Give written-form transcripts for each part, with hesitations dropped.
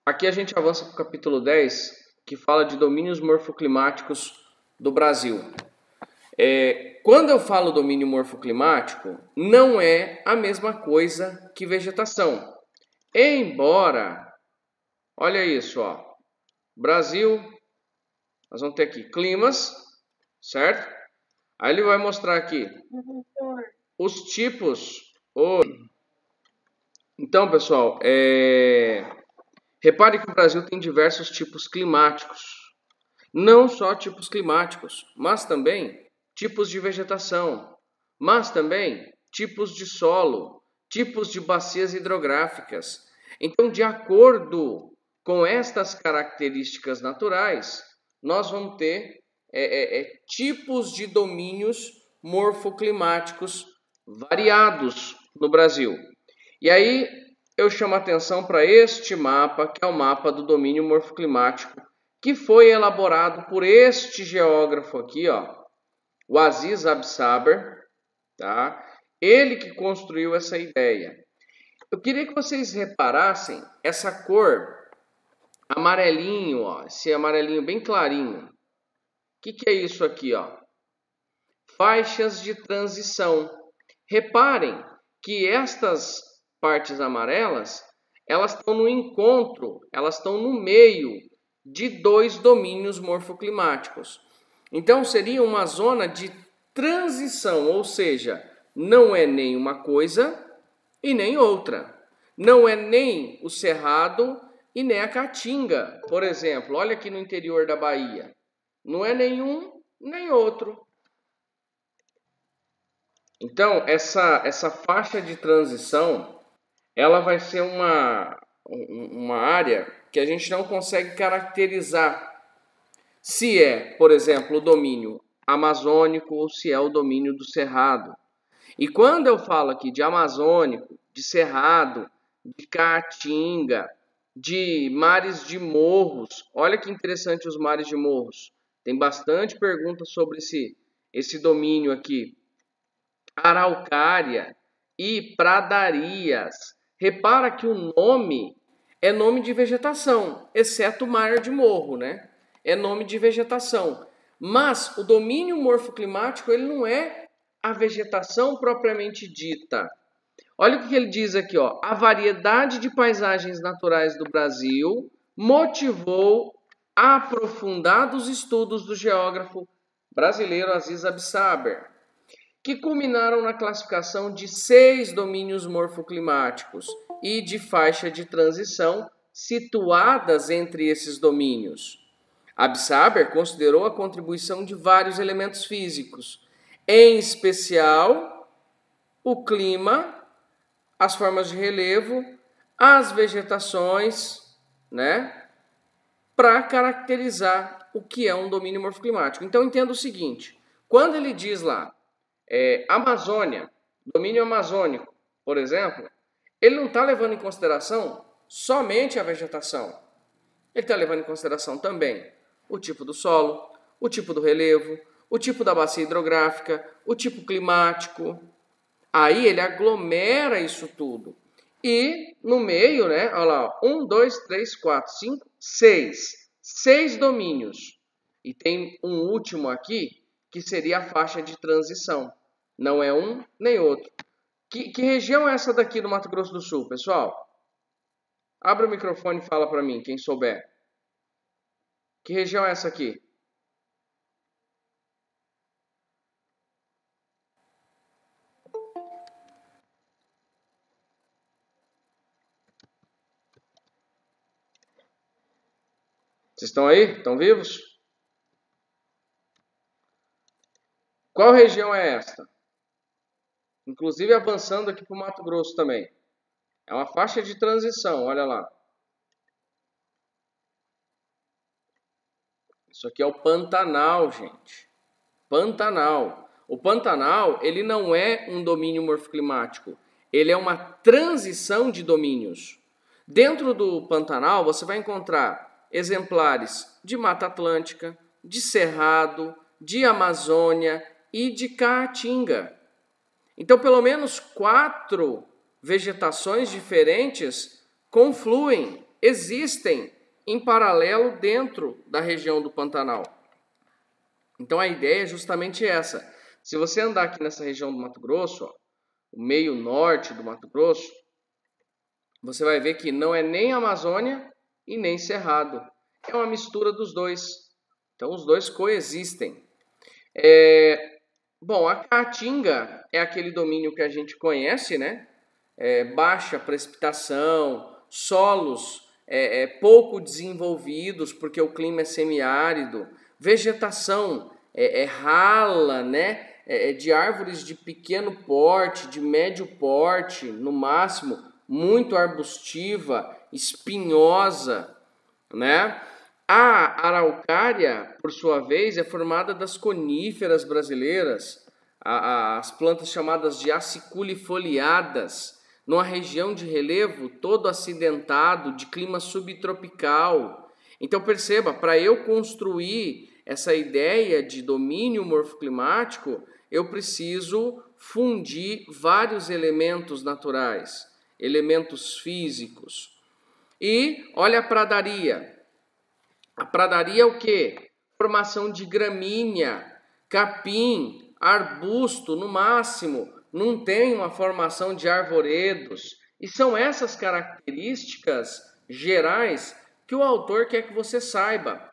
Aqui a gente avança para o capítulo 10, que fala de domínios morfoclimáticos do Brasil. Quando eu falo domínio morfoclimático, não é a mesma coisa que vegetação. Embora, olha isso, ó, Brasil, nós vamos ter aqui climas, certo? Aí ele vai mostrar aqui os tipos. Então, pessoal, repare que o Brasil tem diversos tipos climáticos. Não só tipos climáticos, mas também tipos de vegetação, mas também tipos de solo, tipos de bacias hidrográficas. Então, de acordo com estas características naturais, nós vamos ter tipos de domínios morfoclimáticos variados no Brasil. E aí eu chamo a atenção para este mapa, que é o mapa do domínio morfoclimático, que foi elaborado por este geógrafo aqui, ó, o Aziz Absaber, tá? Ele que construiu essa ideia. Eu queria que vocês reparassem essa cor amarelinho, ó, esse amarelinho bem clarinho. O que é isso aqui, ó? Faixas de transição. Reparem que estas partes amarelas, elas estão no encontro, elas estão no meio de dois domínios morfoclimáticos. Então, seria uma zona de transição, ou seja, não é nem uma coisa e nem outra. Não é nem o Cerrado e nem a Caatinga, por exemplo. Olha aqui no interior da Bahia. Não é nenhum nem outro. Então, essa faixa de transição, ela vai ser uma área que a gente não consegue caracterizar se é, por exemplo, o domínio amazônico ou se é o domínio do Cerrado. E quando eu falo aqui de amazônico, de Cerrado, de Caatinga, de mares de morros, olha que interessante os mares de morros. Tem bastante pergunta sobre esse domínio aqui. Araucária e pradarias. Repara que o nome é nome de vegetação, exceto o mar de morro, né? É nome de vegetação. Mas o domínio morfoclimático, ele não é a vegetação propriamente dita. Olha o que ele diz aqui, ó. A variedade de paisagens naturais do Brasil motivou aprofundados estudos do geógrafo brasileiro Aziz Absaber, que culminaram na classificação de 6 domínios morfoclimáticos e de faixa de transição situadas entre esses domínios. Absaber considerou a contribuição de vários elementos físicos, em especial o clima, as formas de relevo, as vegetações, né, para caracterizar o que é um domínio morfoclimático. Então entenda o seguinte, quando ele diz lá Amazônia, domínio amazônico, por exemplo, ele não está levando em consideração somente a vegetação. Ele está levando em consideração também o tipo do solo, o tipo do relevo, o tipo da bacia hidrográfica, o tipo climático. Aí ele aglomera isso tudo. E no meio, né, olha lá, 1, 2, 3, 4, 5, 6. 6 domínios. E tem um último aqui, que seria a faixa de transição. Não é um nem outro. Que região é essa daqui do Mato Grosso do Sul, pessoal? Abre o microfone e fala para mim, quem souber. Que região é essa aqui? Vocês estão aí? Estão vivos? Qual região é esta? Inclusive avançando aqui para o Mato Grosso também. É uma faixa de transição, olha lá. Isso aqui é o Pantanal, gente. Pantanal. O Pantanal, ele não é um domínio morfoclimático. Ele é uma transição de domínios. Dentro do Pantanal, você vai encontrar exemplares de Mata Atlântica, de Cerrado, de Amazônia e de Caatinga. Então, pelo menos 4 vegetações diferentes confluem, existem em paralelo dentro da região do Pantanal. Então a ideia é justamente essa. Se você andar aqui nessa região do Mato Grosso, ó, o meio norte do Mato Grosso, você vai ver que não é nem Amazônia e nem Cerrado. É uma mistura dos dois. Então os dois coexistem. Bom, a Caatinga é aquele domínio que a gente conhece, né? Baixa precipitação, solos pouco desenvolvidos, porque o clima é semiárido, vegetação rala, né? De árvores de pequeno porte, de médio porte, no máximo, muito arbustiva, espinhosa, né? A araucária, por sua vez, é formada das coníferas brasileiras, as plantas chamadas de aciculifoliadas, numa região de relevo todo acidentado, de clima subtropical. Então perceba, para eu construir essa ideia de domínio morfoclimático, eu preciso fundir vários elementos naturais, elementos físicos. E olha a pradaria. A pradaria é o quê? Formação de gramínea, capim, arbusto, no máximo. Não tem uma formação de arvoredos. E são essas características gerais que o autor quer que você saiba.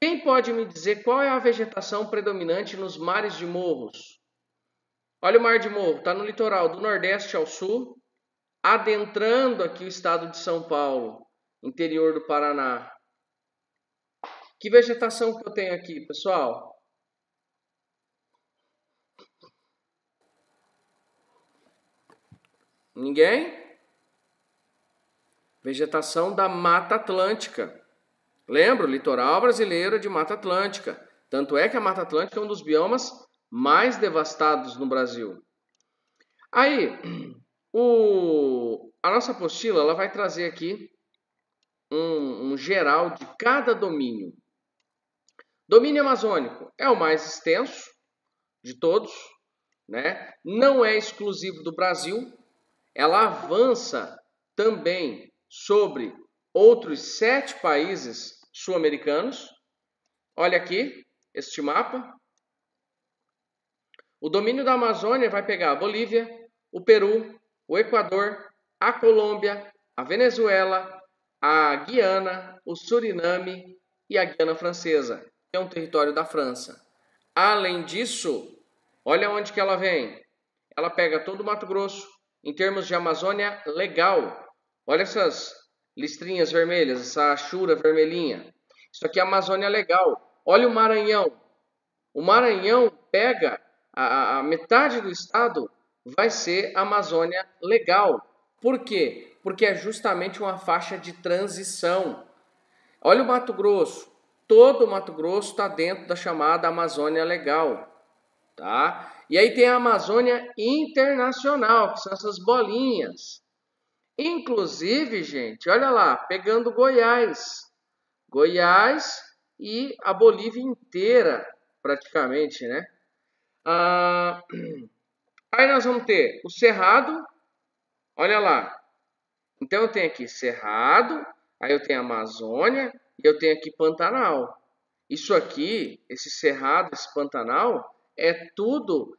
Quem pode me dizer qual é a vegetação predominante nos mares de morros? Olha o mar de morro, está no litoral do Nordeste ao Sul, adentrando aqui o estado de São Paulo, interior do Paraná. Que vegetação que eu tenho aqui, pessoal? Ninguém? Vegetação da Mata Atlântica. Lembra? O litoral brasileiro é de Mata Atlântica. Tanto é que a Mata Atlântica é um dos biomas mais devastados no Brasil. Aí, a nossa apostila ela vai trazer aqui um geral de cada domínio. Domínio amazônico é o mais extenso de todos, né? Não é exclusivo do Brasil. Ela avança também sobre outros 7 países sul-americanos. Olha aqui, este mapa. O domínio da Amazônia vai pegar a Bolívia, o Peru, o Equador, a Colômbia, a Venezuela, a Guiana, o Suriname e a Guiana Francesa, que é um território da França. Além disso, olha onde que ela vem. Ela pega todo o Mato Grosso, em termos de Amazônia legal. Olha essas listrinhas vermelhas, essa achura vermelhinha. Isso aqui é Amazônia legal. Olha o Maranhão. O Maranhão pega a metade do estado, vai ser Amazônia legal. Por quê? Porque é justamente uma faixa de transição. Olha o Mato Grosso. Todo o Mato Grosso está dentro da chamada Amazônia legal. Tá? E aí tem a Amazônia internacional, que são essas bolinhas. Inclusive, gente, olha lá, pegando Goiás. Goiás e a Bolívia inteira, praticamente, né? Aí nós vamos ter o Cerrado, olha lá. Então eu tenho aqui Cerrado, aí eu tenho Amazônia e eu tenho aqui Pantanal. Isso aqui, esse Cerrado, esse Pantanal, é tudo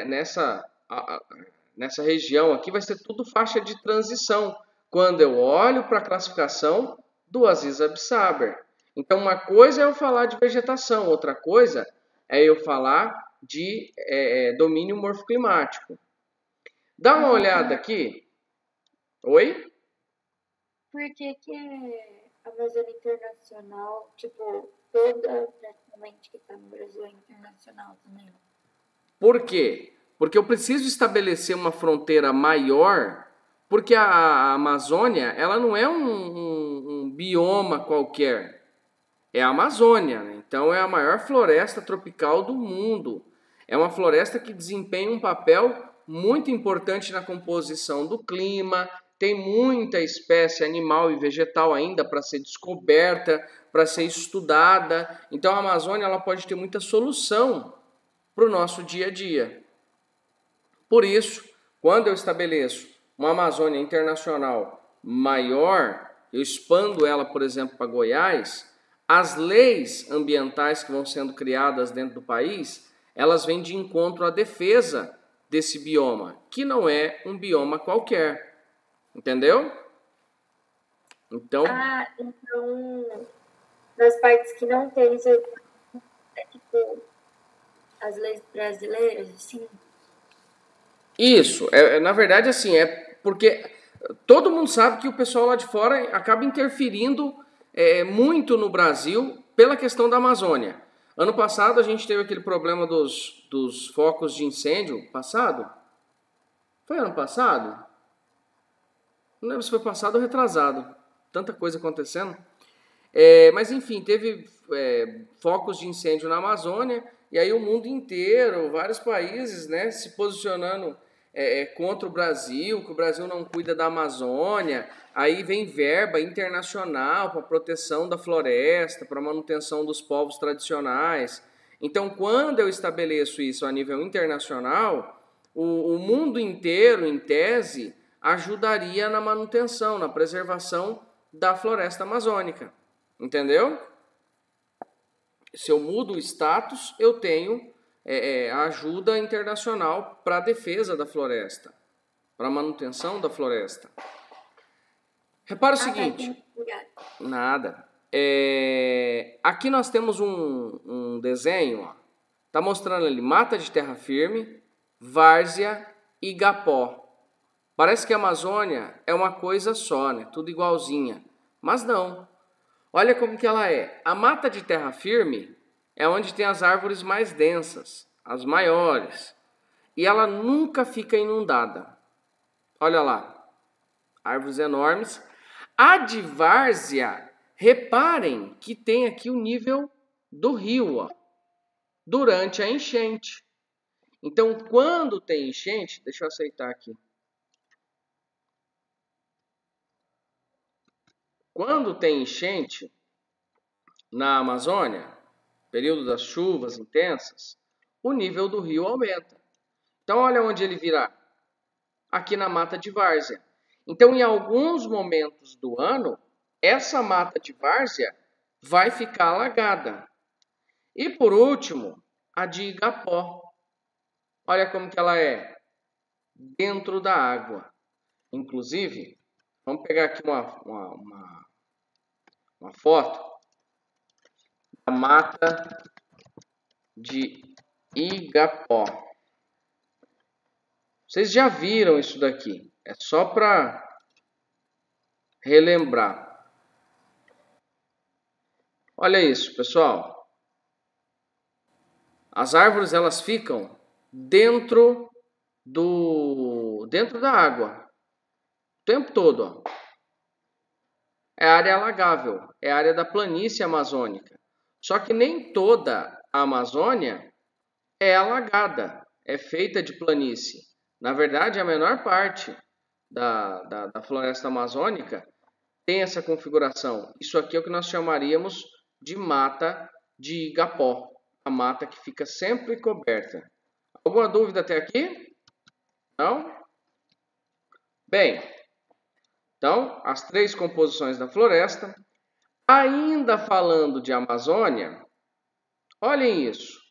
nessa região aqui, vai ser tudo faixa de transição. Quando eu olho para a classificação do Aziz Absaber. Então uma coisa é eu falar de vegetação, outra coisa é eu falar de domínio morfoclimático. Dá uma olhada aqui. Oi? Por que a Amazônia Internacional, tipo, toda praticamente que está no Brasil é internacional também? Por quê? Porque eu preciso estabelecer uma fronteira maior, porque a Amazônia ela não é um bioma qualquer. É a Amazônia, né? Então é a maior floresta tropical do mundo. É uma floresta que desempenha um papel muito importante na composição do clima, tem muita espécie animal e vegetal ainda para ser descoberta, para ser estudada. Então a Amazônia ela pode ter muita solução para o nosso dia a dia. Por isso, quando eu estabeleço uma Amazônia internacional maior, eu expando ela, por exemplo, para Goiás, as leis ambientais que vão sendo criadas dentro do país, elas vêm de encontro à defesa desse bioma, que não é um bioma qualquer. Entendeu? Então, então, nas partes que não tem isso, é tipo as leis brasileiras, assim? Isso, na verdade, assim, é porque todo mundo sabe que o pessoal lá de fora acaba interferindo muito no Brasil pela questão da Amazônia. Ano passado a gente teve aquele problema dos focos de incêndio. Passado? Foi ano passado? Não lembro se foi passado ou retrasado. Tanta coisa acontecendo. Mas enfim, teve focos de incêndio na Amazônia, e aí o mundo inteiro, vários países, né, se posicionando contra o Brasil, que o Brasil não cuida da Amazônia. Aí vem verba internacional para proteção da floresta, para manutenção dos povos tradicionais. Então, quando eu estabeleço isso a nível internacional, o mundo inteiro, em tese, ajudaria na manutenção, na preservação da floresta amazônica. Entendeu? Se eu mudo o status, eu tenho a ajuda internacional para a defesa da floresta, para a manutenção da floresta. Repara o seguinte. Nada. Aqui nós temos um desenho, ó. Tá mostrando ali mata de terra firme, várzea e igapó. Parece que a Amazônia é uma coisa só, né? Tudo igualzinha. Mas não. Olha como que ela é. A mata de terra firme é onde tem as árvores mais densas, as maiores. E ela nunca fica inundada. Olha lá. Árvores enormes. A de várzea, reparem que tem aqui o nível do rio, ó, durante a enchente. Então, quando tem enchente, deixa eu aceitar aqui. Quando tem enchente na Amazônia, período das chuvas intensas, o nível do rio aumenta. Então, olha onde ele virá. Aqui na mata de várzea. Então, em alguns momentos do ano, essa mata de várzea vai ficar alagada. E, por último, a de igapó. Olha como que ela é. Dentro da água. Inclusive, vamos pegar aqui uma foto da mata de igapó. Vocês já viram isso daqui. É só para relembrar. Olha isso, pessoal. As árvores, elas ficam dentro da água. O tempo todo, ó. É área alagável, é área da planície amazônica. Só que nem toda a Amazônia é alagada, é feita de planície. Na verdade, a menor parte da floresta amazônica tem essa configuração. Isso aqui é o que nós chamaríamos de mata de igapó, a mata que fica sempre coberta. Alguma dúvida até aqui? Não? Bem, então, as 3 composições da floresta. Ainda falando de Amazônia, olhem isso.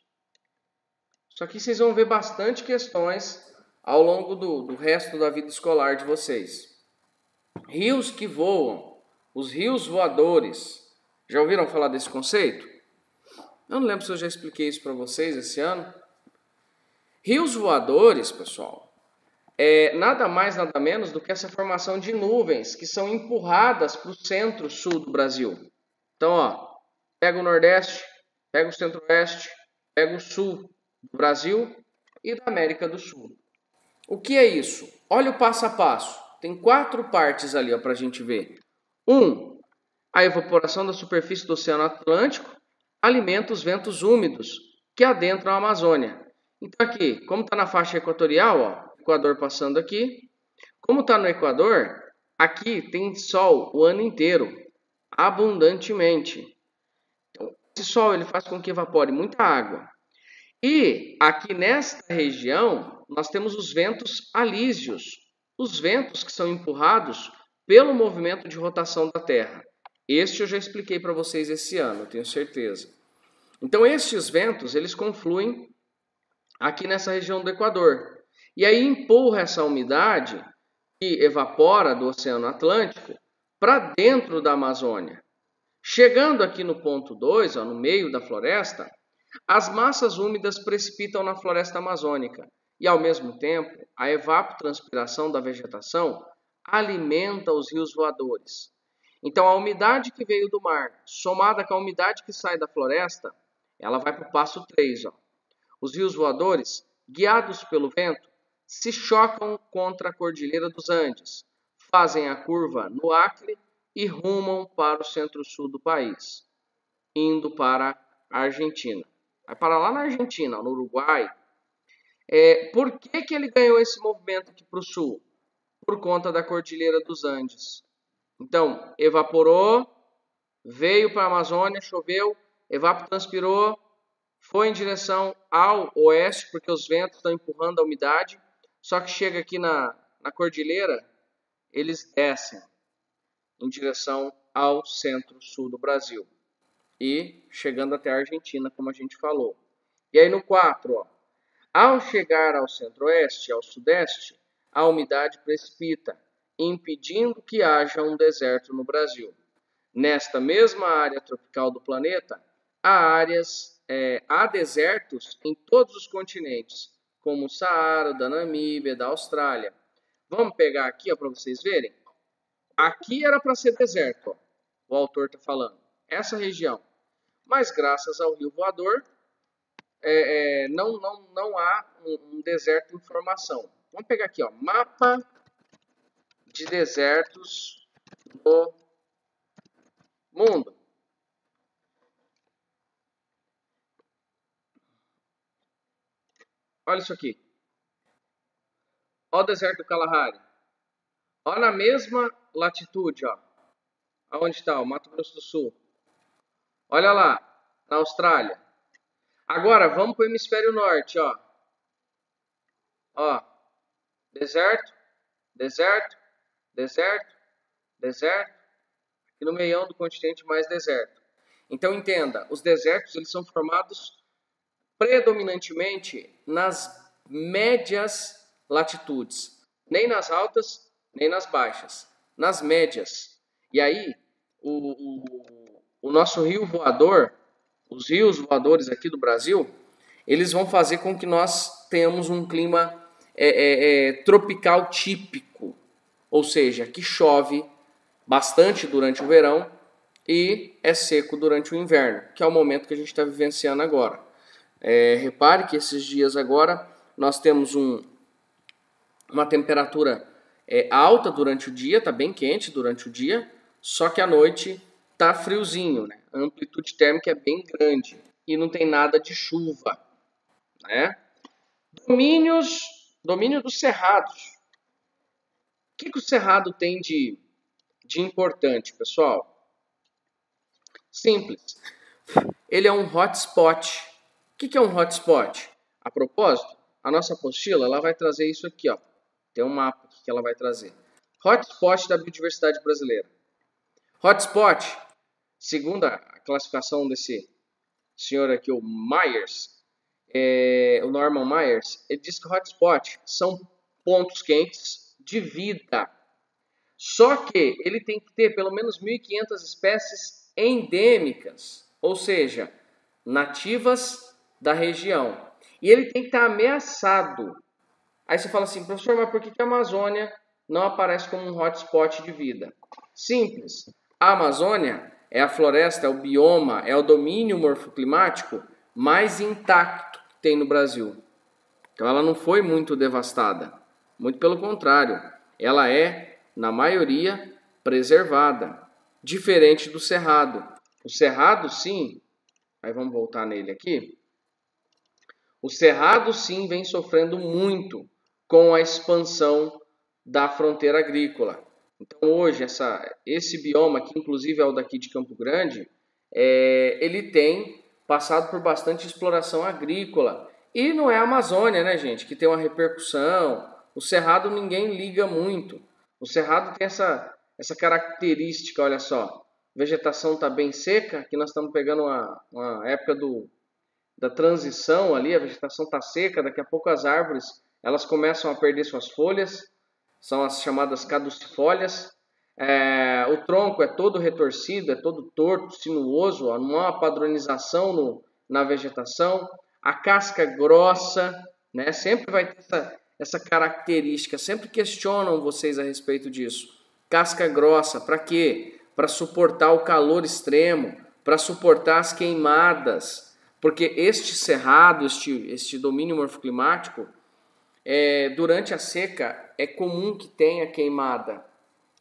Isso aqui vocês vão ver bastante questões ao longo do resto da vida escolar de vocês. Rios que voam, os rios voadores. Já ouviram falar desse conceito? Eu não lembro se eu já expliquei isso para vocês esse ano. Rios voadores, pessoal, é nada mais, nada menos do que essa formação de nuvens que são empurradas para o centro-sul do Brasil. Então, ó, pega o Nordeste, pega o Centro-Oeste, pega o Sul do Brasil e da América do Sul. O que é isso? Olha o passo a passo. Tem 4 partes ali para a gente ver. 1. A evaporação da superfície do Oceano Atlântico alimenta os ventos úmidos que adentram a Amazônia. Então aqui, como está na faixa equatorial, ó, Equador passando aqui. Como está no Equador, aqui tem sol o ano inteiro, abundantemente. Então, esse sol ele faz com que evapore muita água. E aqui nesta região, nós temos os ventos alísios, os ventos que são empurrados pelo movimento de rotação da Terra. Este eu já expliquei para vocês esse ano, tenho certeza. Então estes ventos, eles confluem aqui nessa região do Equador. E aí empurra essa umidade que evapora do Oceano Atlântico para dentro da Amazônia. Chegando aqui no ponto 2, no meio da floresta, as massas úmidas precipitam na floresta amazônica e, ao mesmo tempo, a evapotranspiração da vegetação alimenta os rios voadores. Então, a umidade que veio do mar, somada com a umidade que sai da floresta, ela vai para o passo 3. Os rios voadores, guiados pelo vento, se chocam contra a Cordilheira dos Andes, fazem a curva no Acre e rumam para o centro-sul do país, indo para a Argentina. Vai parar lá na Argentina, no Uruguai. Por que ele ganhou esse movimento aqui para o sul? Por conta da Cordilheira dos Andes. Então, evaporou, veio para a Amazônia, choveu, evapotranspirou, foi em direção ao oeste, porque os ventos estão empurrando a umidade, só que chega aqui na Cordilheira, eles descem em direção ao centro-sul do Brasil e chegando até a Argentina, como a gente falou. E aí no 4, ao chegar ao centro-oeste e ao sudeste, a umidade precipita, impedindo que haja um deserto no Brasil. Nesta mesma área tropical do planeta, há desertos em todos os continentes, como o Saara, da Namíbia, da Austrália. Vamos pegar aqui para vocês verem? Aqui era para ser deserto, o autor está falando, essa região. Mas graças ao rio voador, não há um deserto em formação. Vamos pegar aqui, mapa de desertos do mundo. Olha isso aqui. Olha o deserto do Kalahari. Olha na mesma latitude, aonde está o Mato Grosso do Sul. Olha lá, na Austrália. Agora, vamos para o hemisfério norte, deserto, deserto, deserto, deserto. Aqui no meião do continente, mais deserto. Então, entenda, os desertos eles são formados predominantemente nas médias latitudes. Nem nas altas, nem nas baixas. Nas médias. E aí, o nosso rio voador, os rios voadores aqui do Brasil, eles vão fazer com que nós tenhamos um clima tropical típico. Ou seja, que chove bastante durante o verão e é seco durante o inverno, que é o momento que a gente está vivenciando agora. Repare que esses dias agora nós temos uma temperatura alta durante o dia, está bem quente durante o dia, só que à noite está friozinho, né? A amplitude térmica é bem grande e não tem nada de chuva, né? Domínio dos cerrados. O que o cerrado tem de importante, pessoal? Simples. Ele é um hotspot. O que é um hotspot? A propósito, a nossa apostila ela vai trazer isso aqui. Tem um mapa que ela vai trazer. Hotspot da biodiversidade brasileira. Hotspot, segundo a classificação desse senhor aqui, o Myers, o Norman Myers, ele diz que hotspot são pontos quentes de vida. Só que ele tem que ter pelo menos 1.500 espécies endêmicas, ou seja, nativas da região. E ele tem que estar ameaçado. Aí você fala assim, professor, mas por que a Amazônia não aparece como um hotspot de vida? Simples. A Amazônia é a floresta, é o bioma, é o domínio morfoclimático mais intacto que tem no Brasil. Então ela não foi muito devastada. Muito pelo contrário. Ela é, na maioria, preservada. Diferente do Cerrado. O Cerrado, sim. Aí vamos voltar nele aqui. O Cerrado, sim, vem sofrendo muito com a expansão da fronteira agrícola. Então, hoje, esse bioma, que inclusive é o daqui de Campo Grande, ele tem passado por bastante exploração agrícola. E não é a Amazônia, né, gente, que tem uma repercussão. O Cerrado ninguém liga muito. O Cerrado tem essa característica, olha só. A vegetação está bem seca, aqui nós estamos pegando uma época da transição ali, a vegetação está seca, daqui a pouco as árvores elas começam a perder suas folhas, são as chamadas caducifólias. O tronco é todo retorcido, é todo torto, sinuoso, ó, não há uma padronização na vegetação. A casca grossa, né, sempre vai ter essa característica, sempre questionam vocês a respeito disso. Casca grossa, para quê? Para suportar o calor extremo, para suportar as queimadas, porque este cerrado, este domínio morfoclimático, durante a seca é comum que tenha queimada,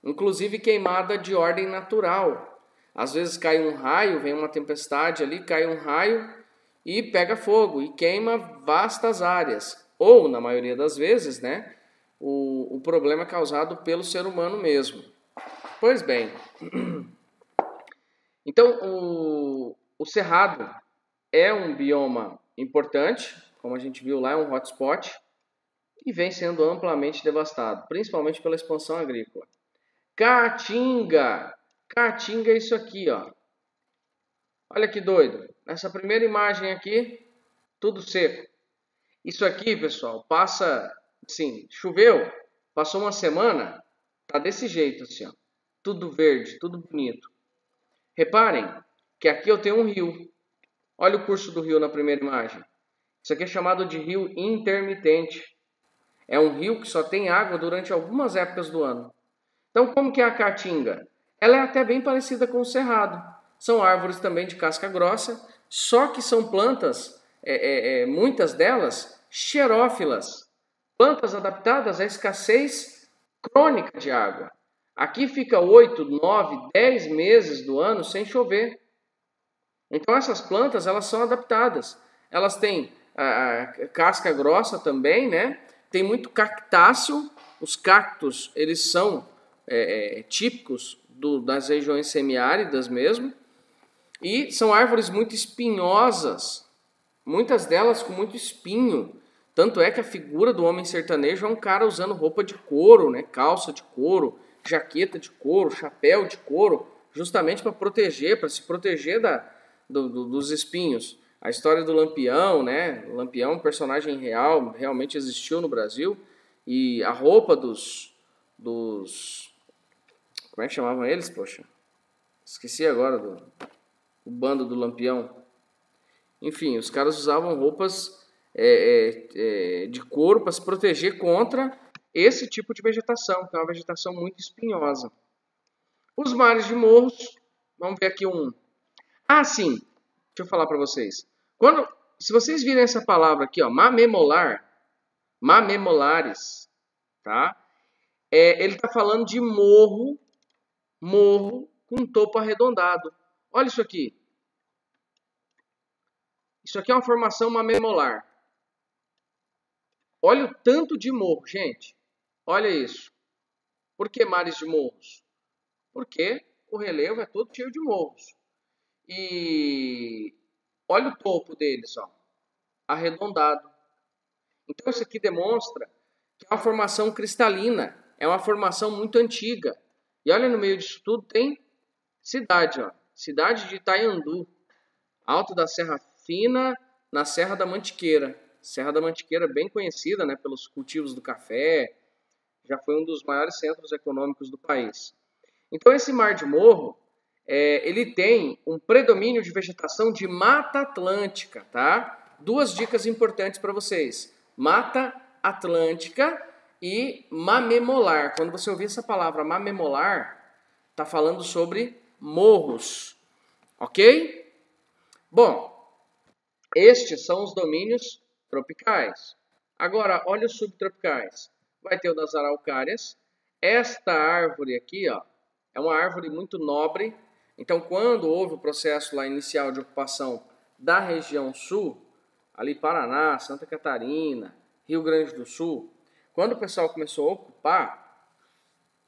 inclusive queimada de ordem natural. Às vezes cai um raio, vem uma tempestade ali, cai um raio e pega fogo e queima vastas áreas. Ou, na maioria das vezes, né, o problema é causado pelo ser humano mesmo. Pois bem, então o cerrado é um bioma importante, como a gente viu lá, é um hotspot, e vem sendo amplamente devastado, principalmente pela expansão agrícola. Caatinga! Caatinga é isso aqui, ó. Olha que doido. Nessa primeira imagem aqui, tudo seco. Isso aqui, pessoal, passa, assim, choveu, passou uma semana, tá desse jeito, assim, ó. Tudo verde, tudo bonito. Reparem que aqui eu tenho um rio. Olha o curso do rio na primeira imagem. Isso aqui é chamado de rio intermitente. É um rio que só tem água durante algumas épocas do ano. Então, como que é a caatinga? Ela é até bem parecida com o cerrado. São árvores também de casca grossa, só que são plantas, muitas delas, xerófilas. Plantas adaptadas à escassez crônica de água. Aqui fica 8, 9, 10 meses do ano sem chover. Então essas plantas elas são adaptadas. Elas têm a casca grossa também, né? Tem muito cactáceo. Os cactos eles são típicos das regiões semiáridas mesmo. E são árvores muito espinhosas. Muitas delas com muito espinho. Tanto é que a figura do homem sertanejo é um cara usando roupa de couro, né? Calça de couro, jaqueta de couro, chapéu de couro, justamente para se proteger dos espinhos. A história do Lampião, né? O Lampião é um personagem real, realmente existiu no Brasil. E a roupa dos como é que chamavam eles, poxa? Esqueci agora do bando do Lampião. Enfim, os caras usavam roupas de couro para se proteger contra esse tipo de vegetação, que é uma vegetação muito espinhosa. Os mares de morros, vamos ver aqui um. Ah, sim, deixa eu falar para vocês. Se vocês virem essa palavra aqui, ó, mamemolar, mamemolares, tá? Ele está falando de morro com topo arredondado. Olha isso aqui. Isso aqui é uma formação mamemolar. Olha o tanto de morro, gente. Olha isso. Por que mares de morros? Porque o relevo é todo cheio de morros. E olha o topo deles, ó, arredondado. Então isso aqui demonstra que é uma formação cristalina. É uma formação muito antiga. E olha, no meio disso tudo tem cidade, ó. Cidade de Itaiandu. Alto da Serra Fina, na Serra da Mantiqueira. Serra da Mantiqueira bem conhecida, né, pelos cultivos do café. Já foi um dos maiores centros econômicos do país. Então esse mar de morro, ele tem um predomínio de vegetação de mata atlântica, tá? Duas dicas importantes para vocês. Mata atlântica e mamemolar. Quando você ouvir essa palavra mamemolar, está falando sobre morros, ok? Bom, estes são os domínios tropicais. Agora, olha os subtropicais. Vai ter o das araucárias. Esta árvore aqui, ó, é uma árvore muito nobre. Então, quando houve o processo lá inicial de ocupação da região sul, ali Paraná, Santa Catarina, Rio Grande do Sul, quando o pessoal começou a ocupar,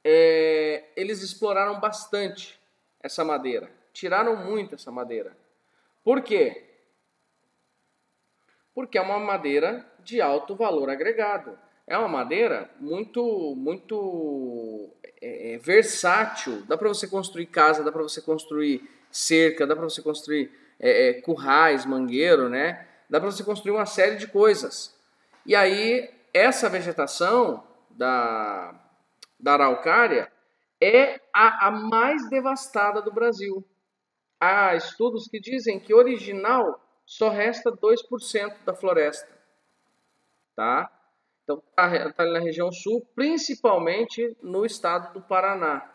eles exploraram bastante essa madeira. Tiraram muito essa madeira. Por quê? Porque é uma madeira de alto valor agregado. É uma madeira muito versátil. Dá para você construir casa, dá para você construir cerca, dá para você construir currais, mangueiro, né? Dá para você construir uma série de coisas. E aí, essa vegetação da araucária é a mais devastada do Brasil. Há estudos que dizem que original só resta 2% da floresta, tá? Então está na região sul, principalmente no estado do Paraná.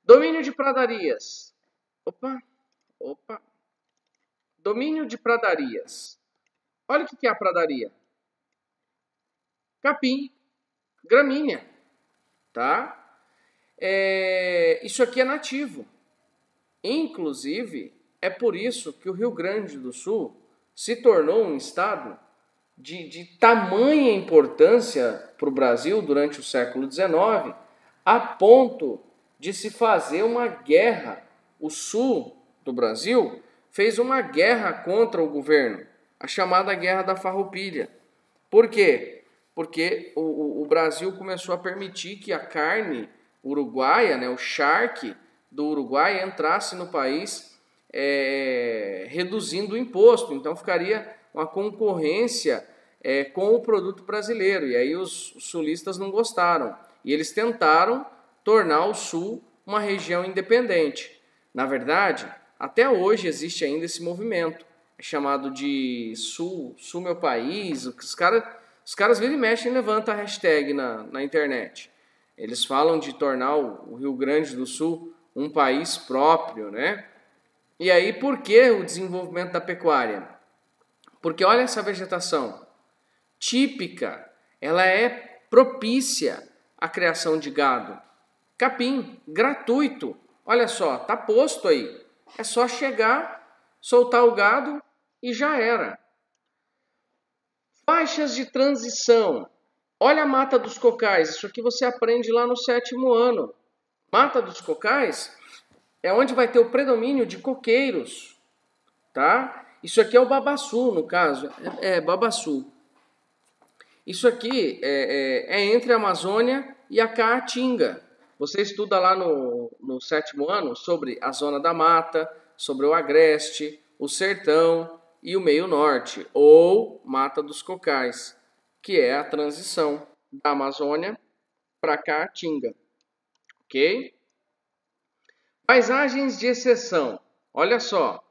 Domínio de pradarias. Opa. Domínio de pradarias. Olha o que é a pradaria. Capim, gramínea, tá? Isso aqui é nativo. Inclusive, é por isso que o Rio Grande do Sul se tornou um estado de tamanha importância para o Brasil durante o século XIX, a ponto de se fazer uma guerra. O sul do Brasil fez uma guerra contra o governo, a chamada Guerra da Farroupilha. Por quê? Porque o Brasil começou a permitir que a carne uruguaia, né, o charque do Uruguai, entrasse no país reduzindo o imposto. Então ficaria uma concorrência com o produto brasileiro. E aí os sulistas não gostaram. E eles tentaram tornar o Sul uma região independente. Na verdade, até hoje existe ainda esse movimento. É chamado de Sul Meu País. Os caras viram e mexem e levantam a hashtag na internet. Eles falam de tornar o Rio Grande do Sul um país próprio, né? E aí, por que o desenvolvimento da pecuária? Porque olha essa vegetação típica, ela é propícia à criação de gado. Capim, gratuito. Olha só, tá posto aí. É só chegar, soltar o gado e já era. Faixas de transição. Olha a Mata dos Cocais. Isso aqui você aprende lá no 7º ano. Mata dos Cocais é onde vai ter o predomínio de coqueiros, tá? Isso aqui é o babaçu, no caso. Babaçu. Isso aqui é entre a Amazônia e a Caatinga. Você estuda lá no 7º ano sobre a zona da mata, sobre o agreste, o sertão e o meio norte, ou Mata dos Cocais, que é a transição da Amazônia para a Caatinga. Ok? Paisagens de exceção. Olha só.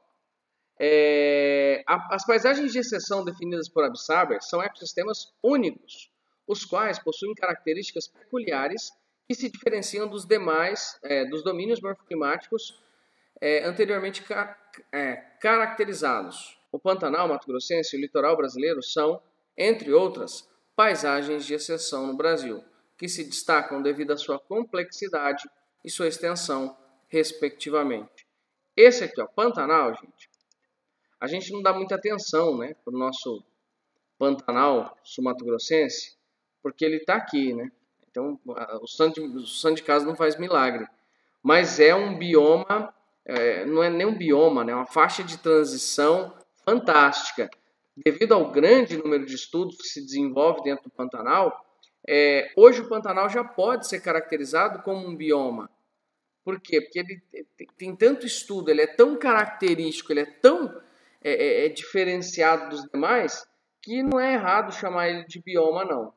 As paisagens de exceção definidas por Absaber são ecossistemas únicos, os quais possuem características peculiares que se diferenciam dos demais, dos domínios morfoclimáticos anteriormente caracterizados. O Pantanal mato-grossense e o litoral brasileiro são, entre outras, paisagens de exceção no Brasil, que se destacam devido à sua complexidade e sua extensão, respectivamente. Esse aqui, ó, Pantanal, gente. A gente não dá muita atenção, né, para o nosso Pantanal sul-mato-grossense, porque ele está aqui, né? Então, o santo de casa não faz milagre. Mas é um bioma, não é nem um bioma, né? É uma faixa de transição fantástica. Devido ao grande número de estudos que se desenvolve dentro do Pantanal, hoje o Pantanal já pode ser caracterizado como um bioma. Por quê? Porque ele tem tanto estudo, ele é tão característico, ele é tão diferenciado dos demais, que não é errado chamar ele de bioma, não.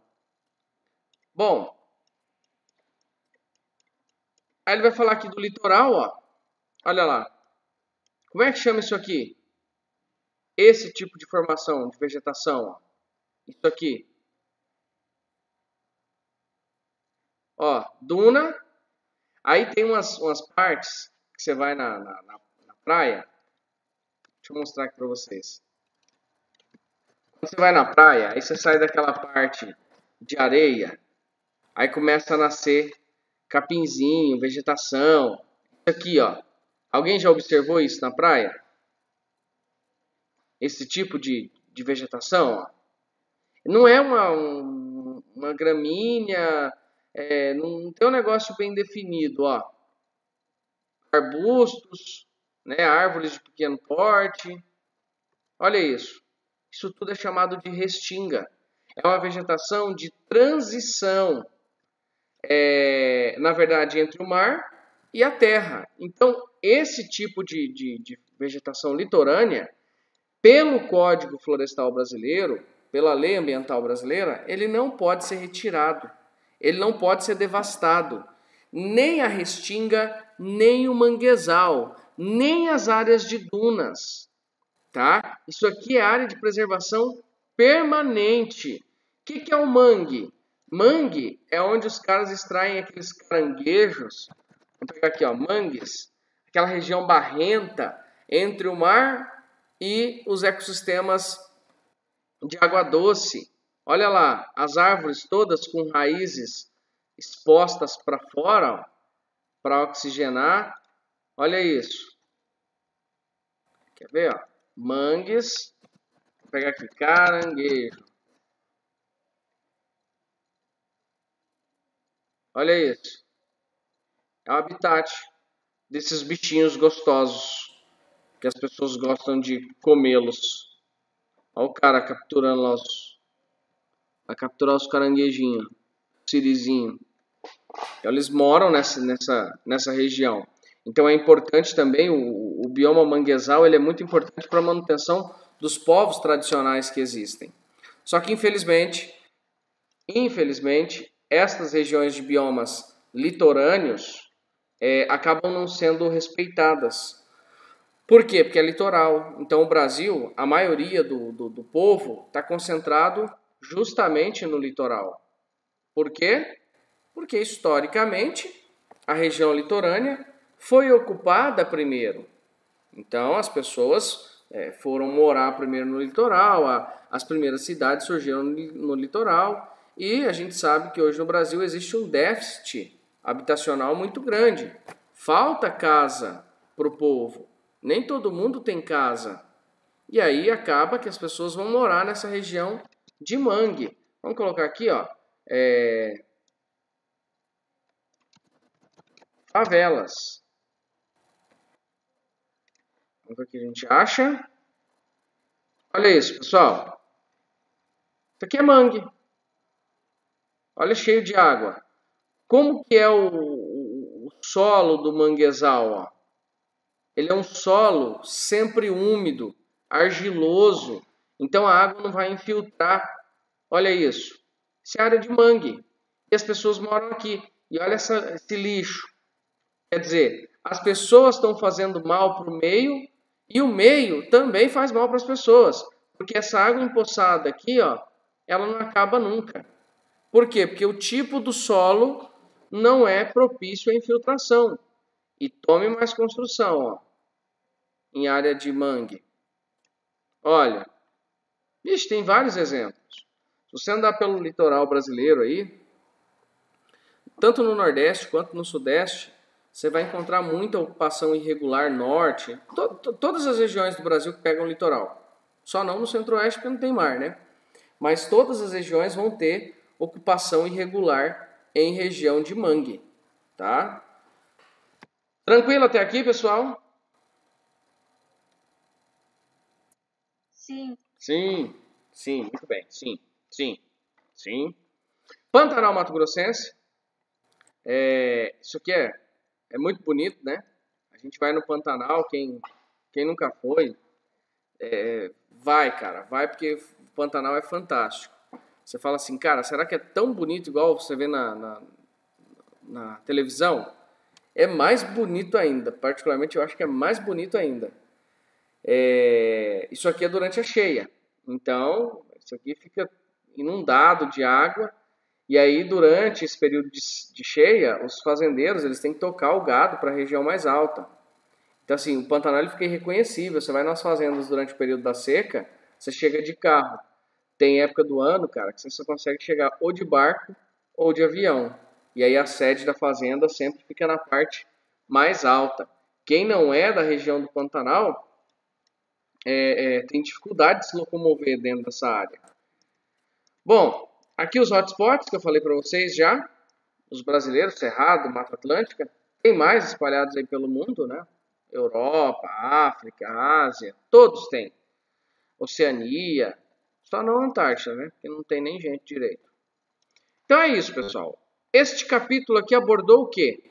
Bom, aí ele vai falar aqui do litoral, ó. Olha lá. Como é que chama isso aqui? Esse tipo de formação, de vegetação, ó. Isso aqui. Ó, duna. Aí tem umas partes que você vai na praia. Deixa eu mostrar aqui para vocês. Quando você vai na praia, aí você sai daquela parte de areia, aí começa a nascer capinzinho, vegetação. Isso aqui, ó. Alguém já observou isso na praia? Esse tipo de vegetação, ó. Não é uma gramínea, não tem um negócio bem definido, ó. Arbustos, né, árvores de pequeno porte. Olha isso. Isso tudo é chamado de restinga. É uma vegetação de transição, na verdade, entre o mar e a terra. Então, esse tipo de vegetação litorânea, pelo Código Florestal Brasileiro, pela Lei Ambiental Brasileira, ele não pode ser retirado, ele não pode ser devastado. Nem a restinga, nem o manguezal, nem as áreas de dunas, tá? Isso aqui é área de preservação permanente. O que é o mangue? Mangue é onde os caras extraem aqueles caranguejos. Vamos pegar aqui, ó, mangues, aquela região barrenta entre o mar e os ecossistemas de água doce. Olha lá, as árvores todas com raízes expostas para fora, para oxigenar. Olha isso. Quer ver? Ó? Mangues. Vou pegar aqui, caranguejo. Olha isso. É o habitat desses bichinhos gostosos que as pessoas gostam de comê-los. Olha o cara capturando lá vai capturar os caranguejinhos, sirizinho. Então, eles moram nessa região. Então é importante também, o bioma manguezal ele é muito importante para a manutenção dos povos tradicionais que existem. Só que infelizmente, estas regiões de biomas litorâneos acabam não sendo respeitadas. Por quê? Porque é litoral. Então o Brasil, a maioria do povo está concentrado justamente no litoral. Por quê? Porque historicamente a região litorânea foi ocupada primeiro. Então as pessoas foram morar primeiro no litoral, as primeiras cidades surgiram no litoral e a gente sabe que hoje no Brasil existe um déficit habitacional muito grande. Falta casa para o povo. Nem todo mundo tem casa. E aí acaba que as pessoas vão morar nessa região de mangue. Vamos colocar aqui, ó, favelas. Vamos ver o que a gente acha. Olha isso, pessoal. Isso aqui é mangue. Olha, cheio de água. Como que é o solo do manguezal? Ó? Ele é um solo sempre úmido, argiloso. Então a água não vai infiltrar. Olha isso. Isso é área de mangue. E as pessoas moram aqui. E olha esse lixo. Quer dizer, as pessoas estão fazendo mal para o meio e o meio também faz mal para as pessoas. Porque essa água empoçada aqui, ó, ela não acaba nunca. Por quê? Porque o tipo do solo não é propício à infiltração. E tome mais construção, ó, em área de mangue. Olha, tem vários exemplos. Se você andar pelo litoral brasileiro aí, tanto no Nordeste quanto no Sudeste, você vai encontrar muita ocupação irregular norte. Todas as regiões do Brasil que pegam o litoral. Só não no Centro-Oeste porque não tem mar, né? Mas todas as regiões vão ter ocupação irregular em região de mangue, tá? Tranquilo até aqui, pessoal? Sim. Sim, muito bem. Sim. Pantanal Mato Grossense. Isso aqui é muito bonito, né? A gente vai no Pantanal, quem nunca foi, vai, cara. Vai porque o Pantanal é fantástico. Você fala assim, cara, será que é tão bonito igual você vê na televisão? É mais bonito ainda. Particularmente eu acho que é mais bonito ainda. Isso aqui é durante a cheia. Então, isso aqui fica inundado de água. E aí, durante esse período de cheia, os fazendeiros eles têm que tocar o gado para a região mais alta. Então, assim, o Pantanal ele fica irreconhecível. Você vai nas fazendas durante o período da seca, você chega de carro. Tem época do ano, cara, que você só consegue chegar ou de barco ou de avião. E aí a sede da fazenda sempre fica na parte mais alta. Quem não é da região do Pantanal tem dificuldade de se locomover dentro dessa área. Bom, aqui os hotspots que eu falei para vocês já, os brasileiros, Cerrado, Mata Atlântica, tem mais espalhados aí pelo mundo, né? Europa, África, Ásia, todos têm. Oceania, Só não Antártida, né? Porque não tem nem gente direito. Então é isso, pessoal. Este capítulo aqui abordou o quê?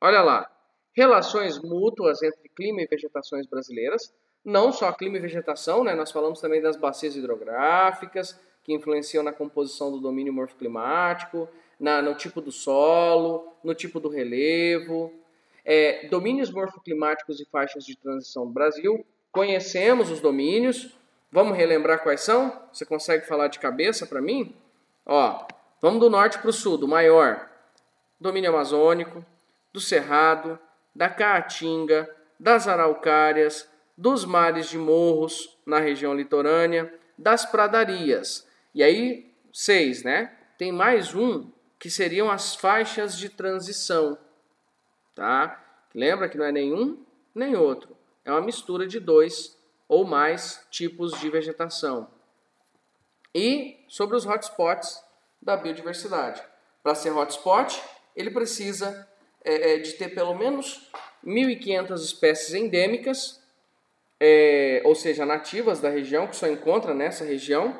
Olha lá. Relações mútuas entre clima e vegetações brasileiras. Não só clima e vegetação, né? Nós falamos também das bacias hidrográficas, que influenciam na composição do domínio morfoclimático, no tipo do solo, no tipo do relevo. Domínios morfoclimáticos e faixas de transição do Brasil. Conhecemos os domínios. Vamos relembrar quais são? Você consegue falar de cabeça para mim? Ó, vamos do norte para o sul, do maior. Domínio amazônico, do cerrado, da caatinga, das araucárias, dos mares de morros na região litorânea, das pradarias. E aí, 6, né? Tem mais um que seriam as faixas de transição, tá? Lembra que não é nenhum nem outro. É uma mistura de 2 ou mais tipos de vegetação. E sobre os hotspots da biodiversidade. Para ser hotspot, ele precisa de ter pelo menos 1.500 espécies endêmicas, ou seja, nativas da região, que só encontra nessa região,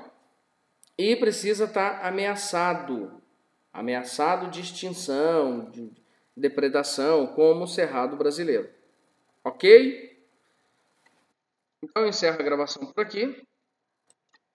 e precisa estar ameaçado de extinção, de depredação, como o cerrado brasileiro. Ok? Então eu encerro a gravação por aqui.